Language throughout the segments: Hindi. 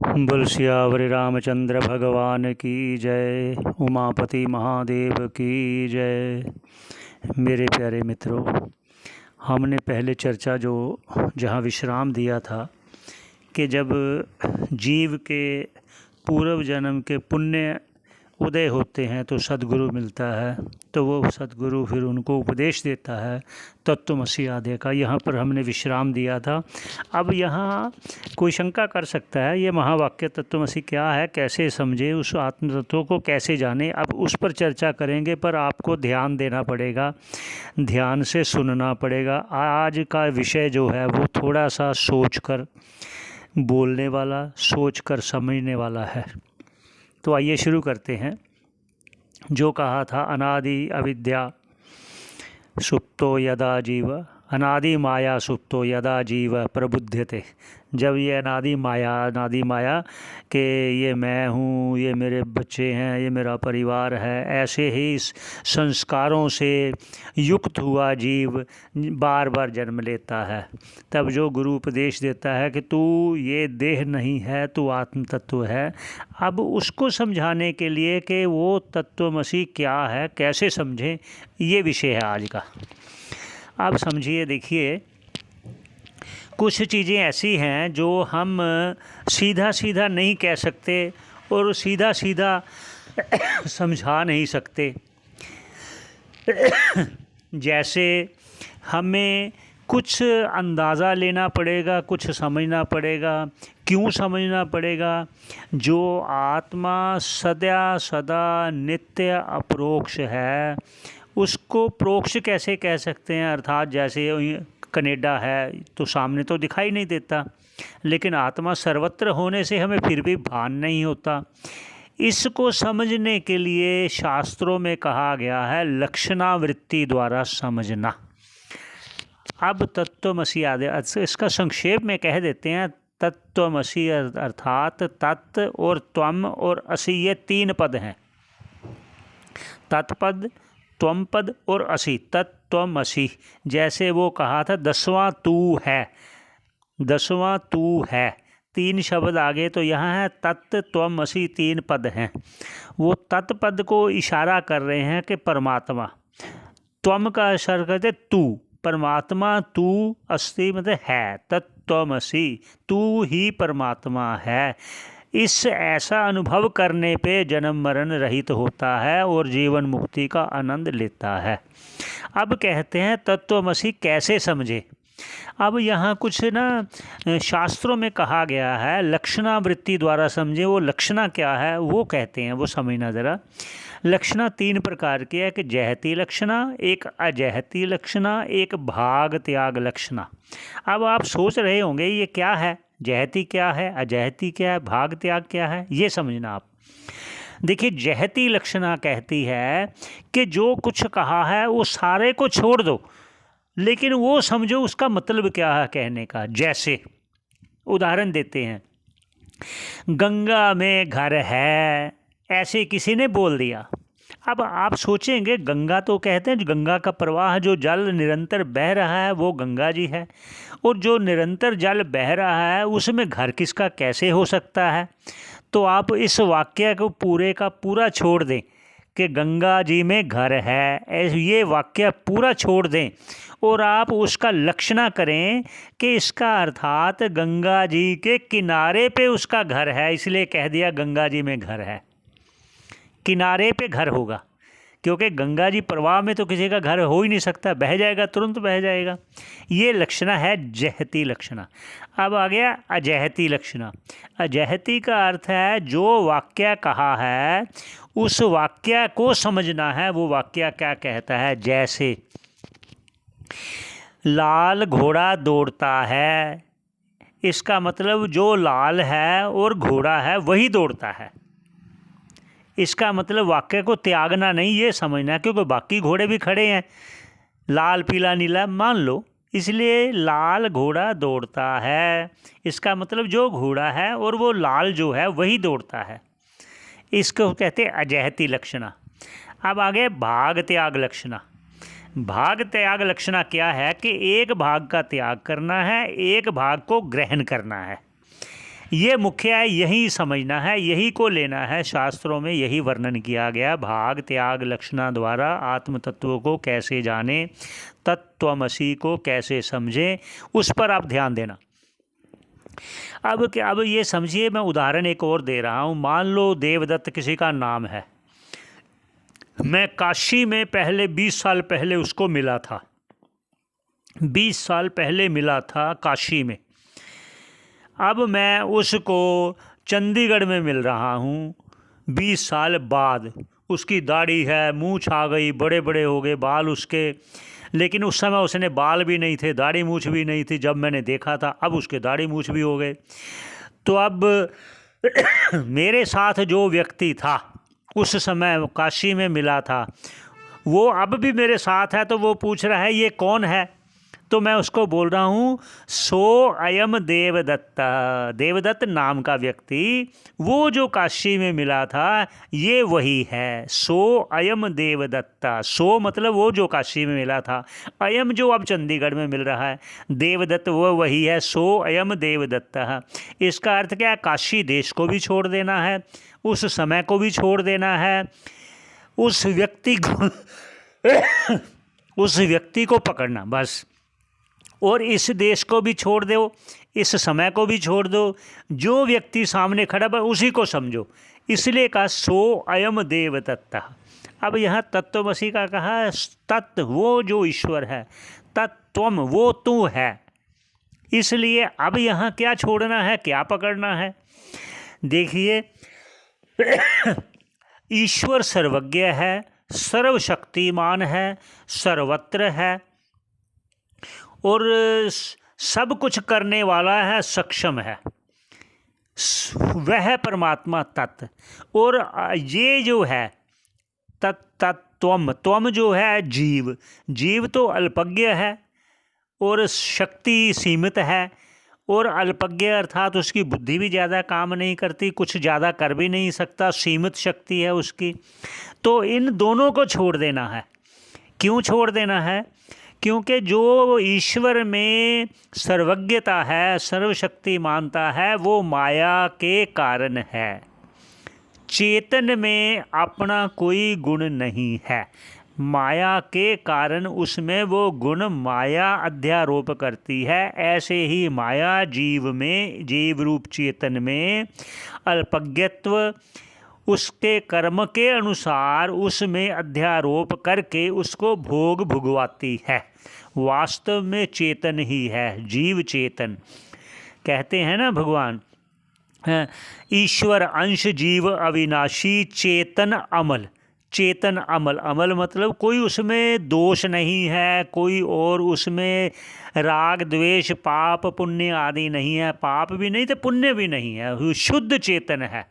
बोल सियावर रामचंद्र भगवान की जय। उमापति महादेव की जय। मेरे प्यारे मित्रों, हमने पहले चर्चा जो जहाँ विश्राम दिया था कि जब जीव के पूर्व जन्म के पुण्य उदय होते हैं तो सद्गुरु मिलता है, तो वो सद्गुरु फिर उनको उपदेश देता है तत्वमसी आदि का। यहाँ पर हमने विश्राम दिया था। अब यहाँ कोई शंका कर सकता है ये महावाक्य तत्वमसी क्या है, कैसे समझे, उस आत्म तत्व को कैसे जाने। अब उस पर चर्चा करेंगे, पर आपको ध्यान देना पड़ेगा, ध्यान से सुनना पड़ेगा। आज का विषय जो है वो थोड़ा सा सोच कर बोलने वाला, सोच कर समझने वाला है। तो आइए शुरू करते हैं। जो कहा था अनादि अविद्या सुप्तो यदा जीव, अनादि माया सुप्तो यदा जीव प्रबुध्यते। जब ये अनादि माया कि ये मैं हूँ, ये मेरे बच्चे हैं, ये मेरा परिवार है, ऐसे ही संस्कारों से युक्त हुआ जीव बार बार जन्म लेता है। तब जो गुरु उपदेश देता है कि तू ये देह नहीं है, तू आत्म तत्व है। अब उसको समझाने के लिए कि वो तत्वमसी क्या है, कैसे समझें, ये विषय है आज का। आप समझिए, देखिए, कुछ चीज़ें ऐसी हैं जो हम सीधा सीधा नहीं कह सकते और सीधा सीधा समझा नहीं सकते। जैसे हमें कुछ अंदाज़ा लेना पड़ेगा, कुछ समझना पड़ेगा। क्यों समझना पड़ेगा? जो आत्मा सदा सदा नित्य अपरोक्ष है उसको प्रोक्ष कैसे कह सकते हैं? अर्थात जैसे कनाडा है तो सामने तो दिखाई नहीं देता, लेकिन आत्मा सर्वत्र होने से हमें फिर भी भान नहीं होता। इसको समझने के लिए शास्त्रों में कहा गया है लक्षणावृत्ति द्वारा समझना। अब तत्वमसी आदि इसका संक्षेप में कह देते हैं। तत्वमसी अर्थात तत्व और त्वम और असी, ये तीन पद हैं। तत्पद, त्वम पद और असी, तत्वमसी। जैसे वो कहा था 10वां तू है, 10वां तू है, तीन शब्द आगे तो यहाँ है तत्व त्वम असी, तीन पद हैं। वो तत्पद को इशारा कर रहे हैं कि परमात्मा, त्वम का इशारा करते तू, परमात्मा तू, अस्ति मतलब है, तत्वमसी, तू ही परमात्मा है। इस ऐसा अनुभव करने पे जन्म मरण रहित होता है और जीवन मुक्ति का आनंद लेता है। अब कहते हैं तत्वमसी कैसे समझे। अब यहाँ कुछ ना शास्त्रों में कहा गया है लक्षणावृत्ति द्वारा समझे। वो लक्षणा क्या है वो कहते हैं, वो समझना ज़रा। लक्षणा तीन प्रकार की है कि जहती लक्षणा, एक अजहती लक्षणा, एक भाग त्याग लक्षणा। अब आप सोच रहे होंगे ये क्या है, जहती क्या है, अजहती क्या है, भाग त्याग क्या है, ये समझना आप। देखिए, जहती लक्षणा कहती है कि जो कुछ कहा है वो सारे को छोड़ दो, लेकिन वो समझो उसका मतलब क्या है कहने का। जैसे उदाहरण देते हैं, गंगा में घर है, ऐसे किसी ने बोल दिया। अब आप सोचेंगे गंगा तो कहते हैं गंगा का प्रवाह, जो जल निरंतर बह रहा है वो गंगा जी है, और जो निरंतर जल बह रहा है उसमें घर किसका कैसे हो सकता है? तो आप इस वाक्य को पूरे का पूरा छोड़ दें कि गंगा जी में घर है, ये वाक्य पूरा छोड़ दें और आप उसका लक्षणा करें कि इसका अर्थात गंगा जी के किनारे पे उसका घर है, इसलिए कह दिया गंगा जी में घर है। किनारे पे घर होगा, क्योंकि गंगा जी प्रवाह में तो किसी का घर हो ही नहीं सकता, बह जाएगा, तुरंत बह जाएगा। ये लक्षणा है जहती लक्षणा। अब आ गया अजहती लक्षणा। अजहती का अर्थ है जो वाक्य कहा है उस वाक्य को समझना है, वो वाक्य क्या कहता है। जैसे लाल घोड़ा दौड़ता है, इसका मतलब जो लाल है और घोड़ा है वही दौड़ता है। इसका मतलब वाक्य को त्यागना नहीं, ये समझना, क्योंकि बाकी घोड़े भी खड़े हैं, लाल पीला नीला मान लो, इसलिए लाल घोड़ा दौड़ता है, इसका मतलब जो घोड़ा है और वो लाल जो है वही दौड़ता है। इसको कहते हैं अजहती लक्षणा। अब आगे भाग त्याग लक्षणा। भाग त्याग लक्षणा क्या है कि एक भाग का त्याग करना है, एक भाग को ग्रहण करना है। ये मुख्य है, यही समझना है, यही को लेना है। शास्त्रों में यही वर्णन किया गया, भाग त्याग लक्षणा द्वारा आत्म तत्व को कैसे जाने, तत्त्वमसि को कैसे समझें, उस पर आप ध्यान देना। अब ये समझिए, मैं उदाहरण एक और दे रहा हूँ। मान लो देवदत्त किसी का नाम है, मैं काशी में पहले 20 साल पहले उसको मिला था, 20 साल पहले मिला था काशी में। अब मैं उसको चंडीगढ़ में मिल रहा हूँ 20 साल बाद। उसकी दाढ़ी है, मूंछ आ गई, बड़े बड़े हो गए बाल उसके, लेकिन उस समय उसने बाल भी नहीं थे, दाढ़ी मूंछ भी नहीं थी जब मैंने देखा था। अब उसके दाढ़ी मूंछ भी हो गए। तो अब मेरे साथ जो व्यक्ति था उस समय काशी में मिला था, वो अब भी मेरे साथ है। तो वो पूछ रहा है ये कौन है, तो मैं उसको बोल रहा हूँ सो अयम देवदत्ता, देवदत्त नाम का व्यक्ति, वो जो काशी में मिला था ये वही है। सो अयम देवदत्ता, सो मतलब वो जो काशी में मिला था, अयम जो अब चंडीगढ़ में मिल रहा है, देवदत्त वो वही है। सो अयम देवदत्ता, इसका अर्थ क्या है? काशी देश को भी छोड़ देना है, उस समय को भी छोड़ देना है, उस व्यक्ति को उस व्यक्ति को पकड़ना बस। और इस देश को भी छोड़ दो, इस समय को भी छोड़ दो, जो व्यक्ति सामने खड़ा है उसी को समझो। इसलिए कहा सो अयम देवदत्ता। अब यहाँ तत्त्वमसि का कहा है, तत्व वो जो ईश्वर है, तत्त्वम वो तू है। इसलिए अब यहाँ क्या छोड़ना है, क्या पकड़ना है? देखिए, ईश्वर सर्वज्ञ है, सर्वशक्तिमान है, सर्वत्र है और सब कुछ करने वाला है, सक्षम है, वह परमात्मा तत्व। और ये जो है तत्त्वम, त्वम जो है जीव, जीव तो अल्पज्ञ है और शक्ति सीमित है। और अल्पज्ञ अर्थात उसकी बुद्धि भी ज़्यादा काम नहीं करती, कुछ ज़्यादा कर भी नहीं सकता, सीमित शक्ति है उसकी। तो इन दोनों को छोड़ देना है। क्यों छोड़ देना है? क्योंकि जो ईश्वर में सर्वज्ञता है, सर्वशक्ति मानता है, वो माया के कारण है। चेतन में अपना कोई गुण नहीं है, माया के कारण उसमें वो गुण माया अध्यारोप करती है। ऐसे ही माया जीव में, जीव रूप चेतन में अल्पज्ञत्व उसके कर्म के अनुसार उसमें अध्यारोप करके उसको भोग भुगवाती है। वास्तव में चेतन ही है, जीव चेतन। कहते हैं ना भगवान, ईश्वर अंश जीव अविनाशी चेतन अमल। चेतन अमल, अमल मतलब कोई उसमें दोष नहीं है, कोई और उसमें राग द्वेष पाप पुण्य आदि नहीं है, पाप भी नहीं तो पुण्य भी नहीं है, शुद्ध चेतन है।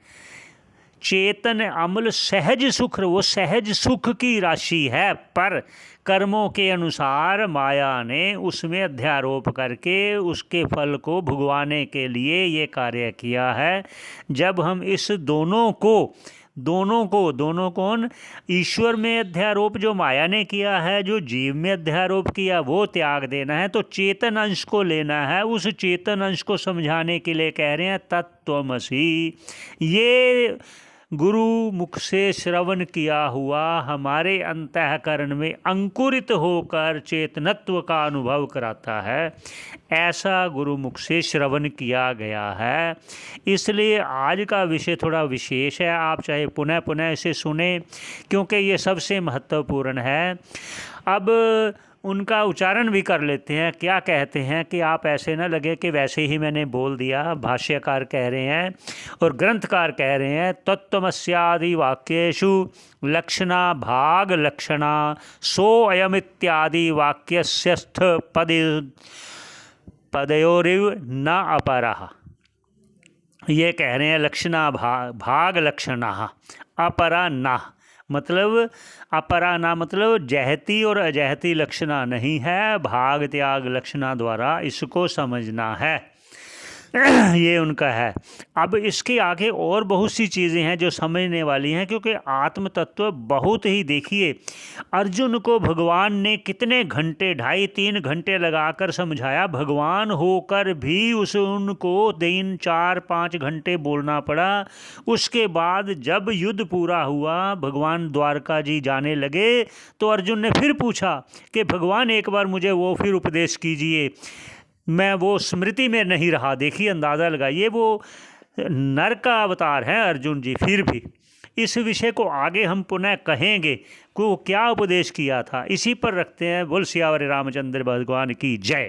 चेतन अमल सहज सुख, वो सहज सुख की राशि है, पर कर्मों के अनुसार माया ने उसमें अध्यारोप करके उसके फल को भुगवाने के लिए ये कार्य किया है। जब हम इस दोनों कौन, ईश्वर में अध्यारोप जो माया ने किया है, जो जीव में अध्यारोप किया, वो त्याग देना है, तो चेतन अंश को लेना है। उस चेतन अंश को समझाने के लिए कह रहे हैं तत्त्वमसि। ये गुरु मुख से श्रवण किया हुआ हमारे अंतःकरण में अंकुरित होकर चेतनत्व का अनुभव कराता है। ऐसा गुरु मुख से श्रवण किया गया है। इसलिए आज का विषय थोड़ा विशेष है, आप चाहे पुनः पुनः इसे सुने, क्योंकि ये सबसे महत्वपूर्ण है। अब उनका उच्चारण भी कर लेते हैं। क्या कहते हैं कि आप ऐसे न लगे कि वैसे ही मैंने बोल दिया। भाष्यकार कह रहे हैं और ग्रंथकार कह रहे हैं, तत्त्वमस्यादि वाक्येषु लक्षणा भाग लक्षणा सो अयम इत्यादि वाक्यस्यस्थ पदयोरिव न अपरः। ये कह रहे हैं लक्षणा भाग लक्षणा अपरा न, मतलब अपरा ना मतलब जहती और अजहती लक्षणा नहीं है, भाग त्याग लक्षणा द्वारा इसको समझना है। ये उनका है। अब इसके आगे और बहुत सी चीज़ें हैं जो समझने वाली हैं, क्योंकि आत्म तत्व बहुत ही, देखिए अर्जुन को भगवान ने कितने घंटे, 2.5-3 घंटे लगाकर समझाया, भगवान होकर भी उनको 3-4-5 घंटे बोलना पड़ा। उसके बाद जब युद्ध पूरा हुआ, भगवान द्वारका जी जाने लगे, तो अर्जुन ने फिर पूछा कि भगवान एक बार मुझे वो फिर उपदेश कीजिए, मैं वो स्मृति में नहीं रहा। देखिए अंदाज़ा लगाइए, वो नर का अवतार है अर्जुन जी। फिर भी इस विषय को आगे हम पुनः कहेंगे कि वो क्या उपदेश किया था। इसी पर रखते हैं। बोल सियावर रामचंद्र भगवान की जय।